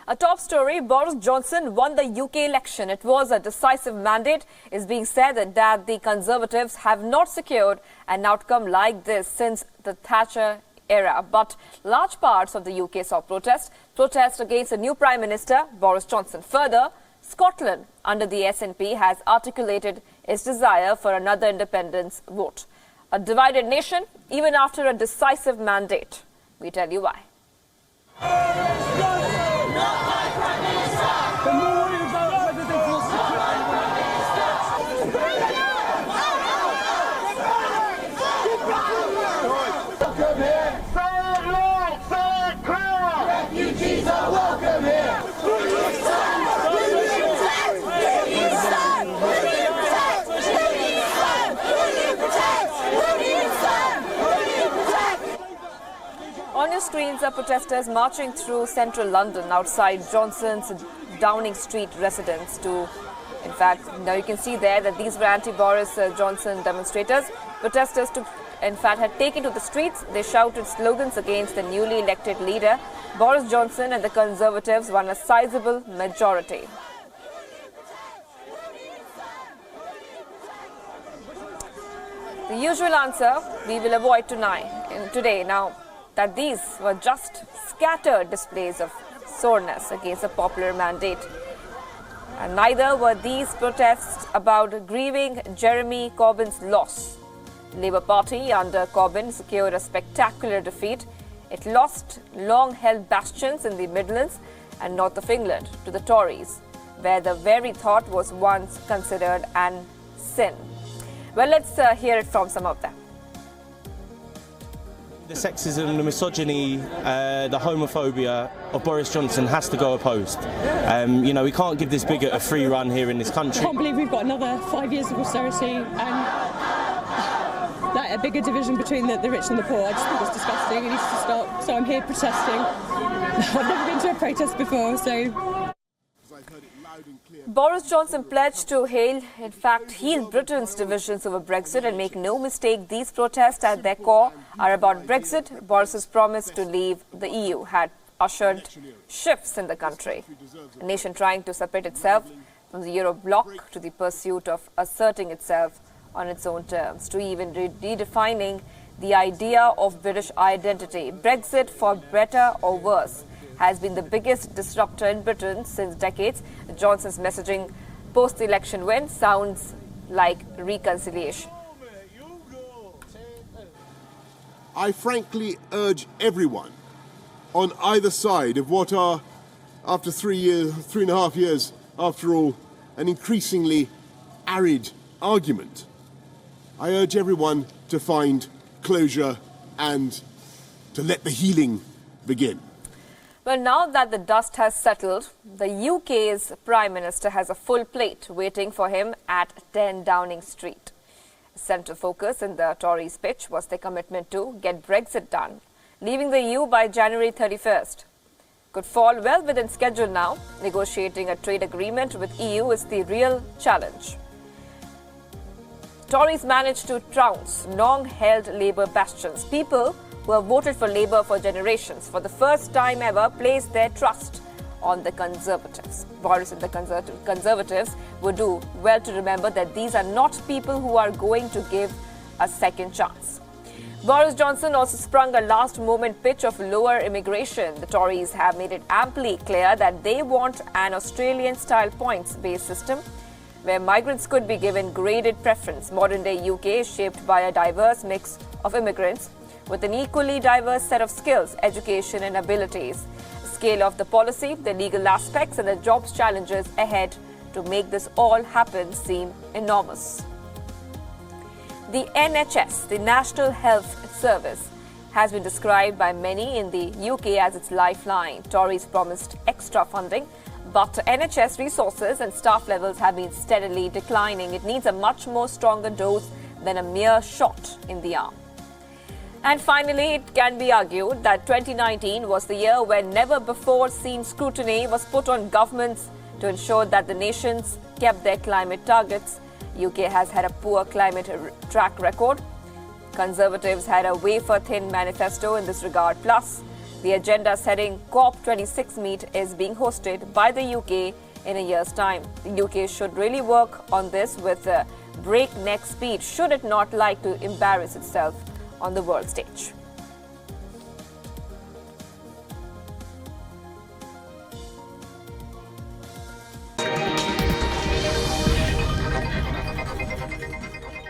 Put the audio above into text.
A top story, Boris Johnson won the UK election. It was a decisive mandate. It's being said that the Conservatives have not secured an outcome like this since the Thatcher era. But large parts of the UK saw protest against the new Prime Minister, Boris Johnson. Further, Scotland, under the SNP, has articulated its desire for another independence vote. A divided nation, even after a decisive mandate. We tell you why. On your screens are protesters marching through central London outside Johnson's Downing Street residence in fact, now you can see there that these were anti-Boris Johnson demonstrators. Protesters had taken to the streets. They shouted slogans against the newly elected leader. Boris Johnson and the Conservatives won a sizable majority. The usual answer we will avoid today now that these were just scattered displays of soreness against a popular mandate. And neither were these protests about grieving Jeremy Corbyn's loss. The Labour Party under Corbyn secured a spectacular defeat. It lost long-held bastions in the Midlands and north of England to the Tories, where the very thought was once considered an sin. Well, let's hear it from some of them. The sexism, the misogyny, the homophobia of Boris Johnson has to go opposed. We can't give this bigot a free run here in this country. I can't believe we've got another 5 years of austerity and like a bigger division between the rich and the poor. I just think it's disgusting. It needs to stop. So I'm here protesting. I've never been to a protest before, so... Boris Johnson pledged to heal Britain's divisions over Brexit, and make no mistake, these protests at their core are about Brexit. Boris's promise to leave the EU had ushered shifts in the country. A nation trying to separate itself from the Euro bloc, to the pursuit of asserting itself on its own terms, to even redefining the idea of British identity. Brexit, for better or worse, has been the biggest disruptor in Britain since decades. Johnson's messaging post the election win sounds like reconciliation. I frankly urge everyone on either side of what are, after 3.5 years, after all, an increasingly arid argument, I urge everyone to find closure and to let the healing begin. Well, now that the dust has settled, the UK's Prime Minister has a full plate waiting for him at 10 Downing Street. Central focus in the Tories' pitch was their commitment to get Brexit done, leaving the EU by January 31st. Could fall well within schedule now. Negotiating a trade agreement with EU is the real challenge. Tories managed to trounce long-held Labour bastions. People who have voted for Labour for generations, for the first time ever, placed their trust on the Conservatives. Boris and the Conservatives would do well to remember that these are not people who are going to give a second chance. Boris Johnson also sprung a last-moment pitch of lower immigration. The Tories have made it amply clear that they want an Australian-style points-based system where migrants could be given graded preference. Modern-day UK is shaped by a diverse mix of immigrants with an equally diverse set of skills, education and abilities. The scale of the policy, the legal aspects and the jobs challenges ahead to make this all happen seem enormous. The NHS, the National Health Service, has been described by many in the UK as its lifeline. Tories promised extra funding, but NHS resources and staff levels have been steadily declining. It needs a much more stronger dose than a mere shot in the arm. And finally, it can be argued that 2019 was the year when never before seen scrutiny was put on governments to ensure that the nations kept their climate targets. UK has had a poor climate track record. Conservatives had a wafer-thin manifesto in this regard. Plus, The agenda-setting COP26 meet is being hosted by the UK in a year's time. The UK should really work on this with breakneck speed, should it not like to embarrass itself on the world stage.